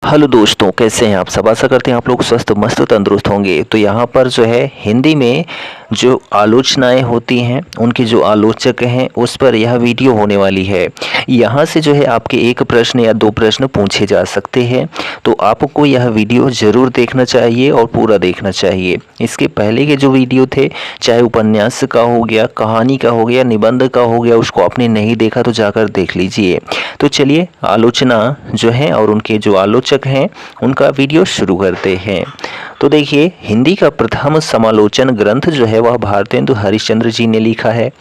Hello दोस्तों, कैसे हैं आप सब। आशा करते हैं आप लोग स्वस्थ मस्त तंदुरुस्त होंगे। तो यहाँ पर जो है हिंदी में जो आलोचनाएं होती हैं, उनके जो आलोचक हैं उस पर यह वीडियो होने वाली है। यहाँ से जो है आपके एक प्रश्न या दो प्रश्न पूछे जा सकते हैं। तो आपको यह वीडियो ज़रूर देखना चाहिए और पूरा देखना चाहिए। इसके पहले के जो वीडियो थे, चाहे उपन्यास का हो गया, कहानी का हो गया, निबंध का हो गया, उसको आपने नहीं देखा तो जाकर देख लीजिए। तो चलिए आलोचना जो है और उनके जो आलोचक हैं उनका वीडियो शुरू करते हैं। तो देखिए, हिंदी का प्रथम समालोचन ग्रंथ जो है वह भारतेंदु हरिश्चंद्र जी ने लिखा है।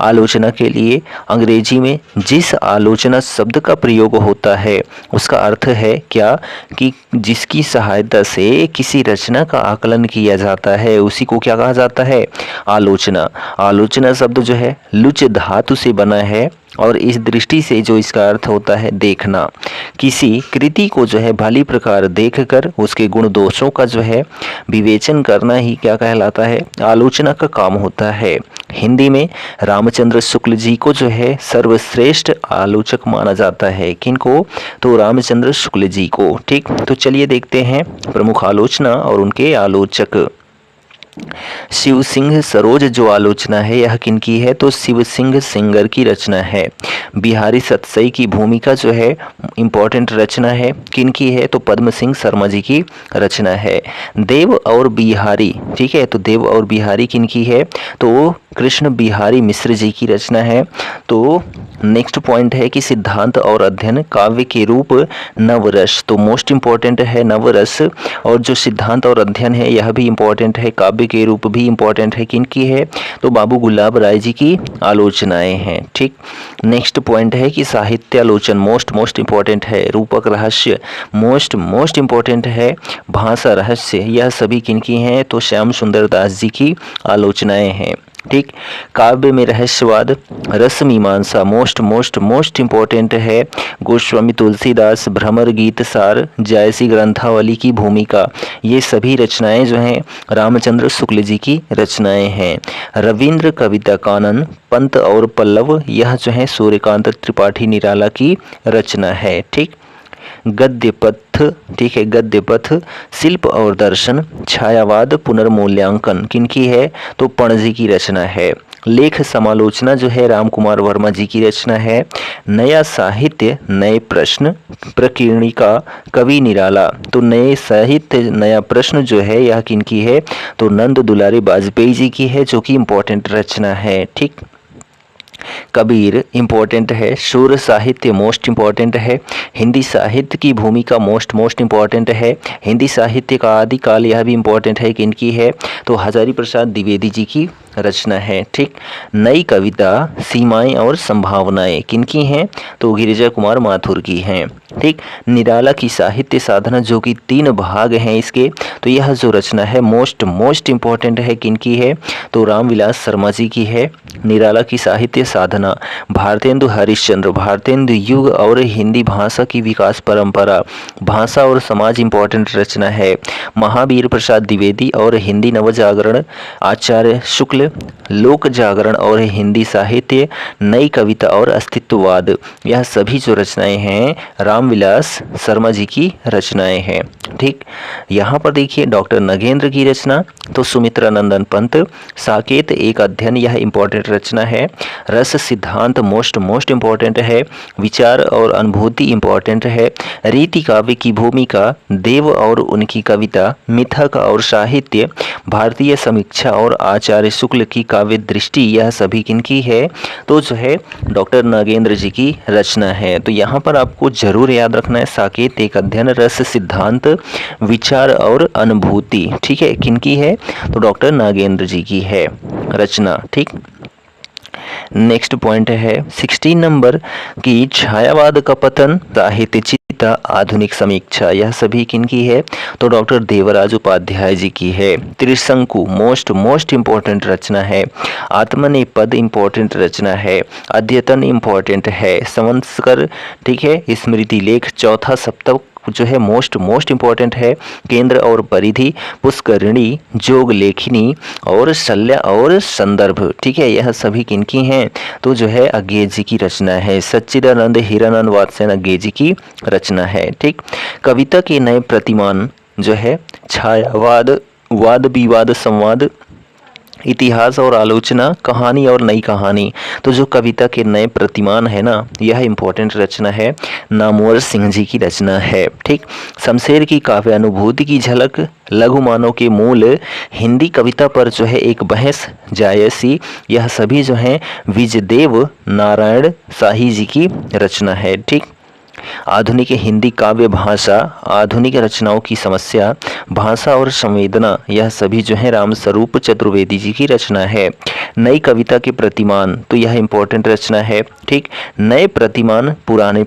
आलोचना के लिए अंग्रेजी में जिस आलोचना शब्द का प्रयोग होता है उसका अर्थ है क्या कि जिसकी सहायता से किसी रचना का आकलन किया जाता है, उसी को क्या कहा जाता है, आलोचना। आलोचना शब्द जो है लुच धातु से बना है और इस दृष्टि से जो इसका अर्थ होता है देखना। किसी कृति को जो है भली प्रकार देखकर उसके गुण दोषों का जो है विवेचन करना ही क्या कहलाता है, आलोचना का काम होता है। हिंदी में रामचंद्र शुक्ल जी को जो है सर्वश्रेष्ठ आलोचक माना जाता है। किनको? तो रामचंद्र शुक्ल जी को। ठीक, तो चलिए देखते हैं प्रमुख आलोचना और उनके आलोचक। शिव सिंह सरोज जो आलोचना है यह किनकी है? तो शिव सिंह सिंगर की रचना है। बिहारी सतसई की भूमिका जो है इम्पोर्टेंट रचना है, किनकी है? तो पद्म सिंह शर्मा जी की रचना है। देव और बिहारी, ठीक है, तो देव और बिहारी किनकी है? तो कृष्ण बिहारी मिश्र जी की रचना है। तो नेक्स्ट पॉइंट है कि सिद्धांत और अध्ययन काव्य के रूप नवरस, तो मोस्ट इम्पॉर्टेंट है नवरस। और जो सिद्धांत और अध्ययन है यह भी इम्पॉर्टेंट है, काव्य के रूप भी इम्पॉर्टेंट है। किनकी है? तो बाबू गुलाब राय जी की आलोचनाएं हैं। ठीक, नेक्स्ट पॉइंट है कि साहित्यालोचन मोस्ट इम्पॉर्टेंट है। रूपक रहस्य मोस्ट इम्पॉर्टेंट है। भाषा रहस्य यह सभी किनकी हैं? तो श्याम सुंदर दास जी की आलोचनाएं हैं। ठीक, काव्य में रहस्यवाद रस मीमांसा मोस्ट इम्पोर्टेंट है। गोस्वामी तुलसीदास भ्रमर गीत सार जायसी ग्रंथावली की भूमिका, ये सभी रचनाएं जो हैं रामचंद्र शुक्ल जी की रचनाएं हैं। रविंद्र कविता कानन पंत और पल्लव यह जो है सूर्यकांत त्रिपाठी निराला की रचना है। ठीक, गद्य पथ, ठीक है, गद्य पथ शिल्प और दर्शन छायावाद पुनर्मूल्यांकन किनकी है? तो पणजी की रचना है। लेख समालोचना जो है रामकुमार वर्मा जी की रचना है। नया साहित्य नए प्रश्न प्रकीर्णिका कवि निराला, तो नए साहित्य नया प्रश्न जो है यह किनकी है? तो नंद दुलारी बाजपेयी जी की है, जो कि इम्पोर्टेंट रचना है। ठीक, कबीर इम्पोर्टेंट है। शूर साहित्य मोस्ट इम्पॉर्टेंट है। हिंदी साहित्य की भूमिका मोस्ट इम्पॉर्टेंट है। हिंदी साहित्य का आदिकाल यह भी इम्पॉर्टेंट है, किनकी है? तो हजारी प्रसाद द्विवेदी जी की रचना है। ठीक, नई कविता सीमाएं और संभावनाएं किनकी हैं? तो गिरिजा कुमार माथुर की हैं। ठीक, निराला की साहित्य साधना जो कि 3 भाग हैं इसके, तो यह जो रचना है मोस्ट इम्पॉर्टेंट है, किनकी है? तो रामविलास शर्मा जी की है। निराला की साहित्य साधना भारतेंदु हरिश्चंद्र, भारतेंदु युग और हिंदी भाषा की विकास परंपरा, भाषा और समाज इम्पोर्टेंट रचना है। महावीर प्रसाद द्विवेदी और हिंदी नवजागरण आचार्य शुक्ल, लोक जागरण और हिंदी साहित्य, नई कविता और अस्तित्ववाद, यह सभी जो रचनाएं हैं रामविलास शर्मा जी की रचनाएं हैं। ठीक, यहाँ पर देखिए डॉक्टर नगेंद्र की रचना, तो सुमित्रा नंदन पंत, साकेत एक अध्ययन यह इम्पोर्टेंट रचना है। रस सिद्धांत मोस्ट इम्पोर्टेंट है। विचार और अनुभूति इम्पोर्टेंट है। रीति काव्य की भूमिका, देव और उनकी कविता, मिथक और साहित्य, भारतीय समीक्षा और आचार्य शुक्ल की काव्य दृष्टि, यह सभी किनकी है? तो जो है डॉक्टर नागेंद्र जी की रचना है। तो यहाँ पर आपको जरूर याद रखना है साकेत एक अध्ययन, रस सिद्धांत, विचार और अनुभूति, ठीक है, किनकी है? तो डॉक्टर नागेंद्र जी की है रचना। ठीक, नेक्स्ट पॉइंट है 16 नंबर की छायावाद का पतन साहित्य चिंता आधुनिक समीक्षा, यह सभी किनकी है? तो डॉक्टर देवराज उपाध्याय जी की है। त्रिशंकु मोस्ट इम्पोर्टेंट रचना है। आत्मनेपद इम्पोर्टेंट रचना है। अद्यतन इम्पोर्टेंट है। संवत्सर, ठीक है, स्मृति लेख चौथा सप्तक जो है मोस्ट इम्पॉर्टेंट है। केंद्र और परिधि, पुष्करिणी, जोग लेखिनी और शल्य और संदर्भ, ठीक है, यह सभी किनकी हैं? तो जो है अज्ञेय जी की रचना है। सच्चिदानंद हिरानंद वात्स्ययन अज्ञेय जी की रचना है। ठीक, कविता के नए प्रतिमान जो है छायावाद, वाद विवाद संवाद, इतिहास और आलोचना, कहानी और नई कहानी। तो जो कविता के नए प्रतिमान है ना, यह इम्पोर्टेंट रचना है, नामवर सिंह जी की रचना है। ठीक, शमशेर की काव्यानुभूति की झलक, लघु मानव के मूल, हिंदी कविता पर जो है एक बहस जायसी, यह सभी जो हैं विजयदेव नारायण शाही जी की रचना है। ठीक, आधुनिक हिंदी काव्य भाषा, आधुनिक रचनाओं की समस्या, भाषा और संवेदना, यह सभी जो है रामस्वरूप चतुर्वेदी जी की रचना है। नई कविता के प्रतिमान, तो यह इम्पोर्टेंट रचना है। ठीक, नए प्रतिमान पुराने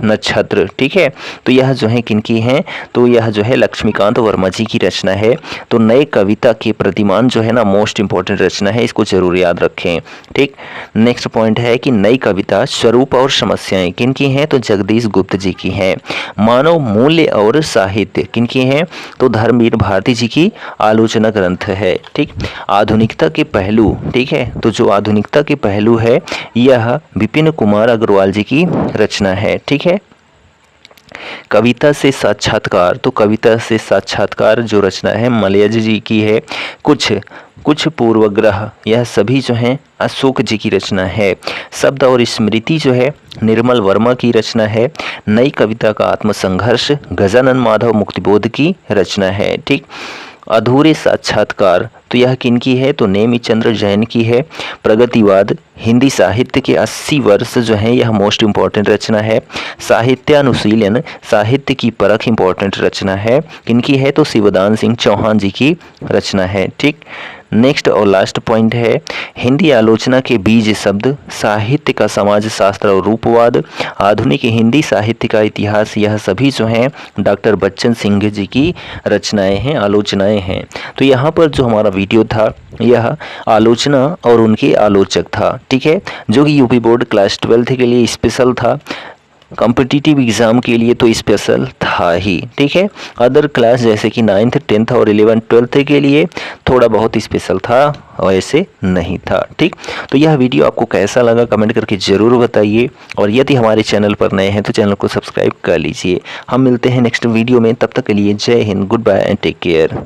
नक्षत्र, ठीक है, तो यह जो है किनकी हैं? तो यह जो है लक्ष्मीकांत वर्मा जी की रचना है। तो नए कविता के प्रतिमान जो है ना मोस्ट इम्पोर्टेंट रचना है, इसको जरूर याद रखें। ठीक, नेक्स्ट पॉइंट है कि नई कविता स्वरूप और समस्याएं किनकी हैं? तो जगदीश गुप्त जी की हैं। मानव मूल्य और साहित्य किनकी हैं? तो धर्मवीर भारती जी की आलोचना ग्रंथ है। ठीक, आधुनिकता के पहलू, ठीक है, तो जो आधुनिकता के पहलू है यह विपिन कुमार अग्रवाल जी की रचना है। ठीक है, कविता से साक्षात्कार, तो कविता से साक्षात्कार जो रचना है मलयज जी की है। कुछ पूर्वग्रह, यह सभी जो हैं अशोक जी की रचना है। शब्द और स्मृति जो है निर्मल वर्मा की रचना है। नई कविता का आत्मसंघर्ष गजानन माधव मुक्तिबोध की रचना है। ठीक, अधूरे साक्षात्कार, तो यह किनकी है? तो नेमिचंद्र जैन की है। प्रगतिवाद, हिंदी साहित्य के 80 वर्ष जो हैं, यह मोस्ट इम्पॉर्टेंट रचना है। साहित्यानुशीलन, साहित्य की परख इम्पॉर्टेंट रचना है, किनकी है? तो शिवदान सिंह चौहान जी की रचना है। ठीक, नेक्स्ट और लास्ट पॉइंट है हिंदी आलोचना के बीज शब्द, साहित्य का समाज शास्त्र और रूपवाद, आधुनिक हिंदी साहित्य का इतिहास, यह सभी जो हैं डॉक्टर बच्चन सिंह जी की रचनाएं हैं, आलोचनाएं हैं। तो यहाँ पर जो हमारा वीडियो था यह आलोचना और उनके आलोचक था। ठीक है, जो कि यूपी बोर्ड क्लास 12 के लिए स्पेशल था, कॉम्पिटिटिव एग्ज़ाम के लिए तो स्पेशल था ही। ठीक है, अदर क्लास जैसे कि 9th 10th और 11th 12th के लिए थोड़ा बहुत स्पेशल था और ऐसे नहीं था। ठीक, तो यह वीडियो आपको कैसा लगा कमेंट करके ज़रूर बताइए, और यदि हमारे चैनल पर नए हैं तो चैनल को सब्सक्राइब कर लीजिए। हम मिलते हैं नेक्स्ट वीडियो में, तब तक के लिए जय हिंद, goodbye and take care.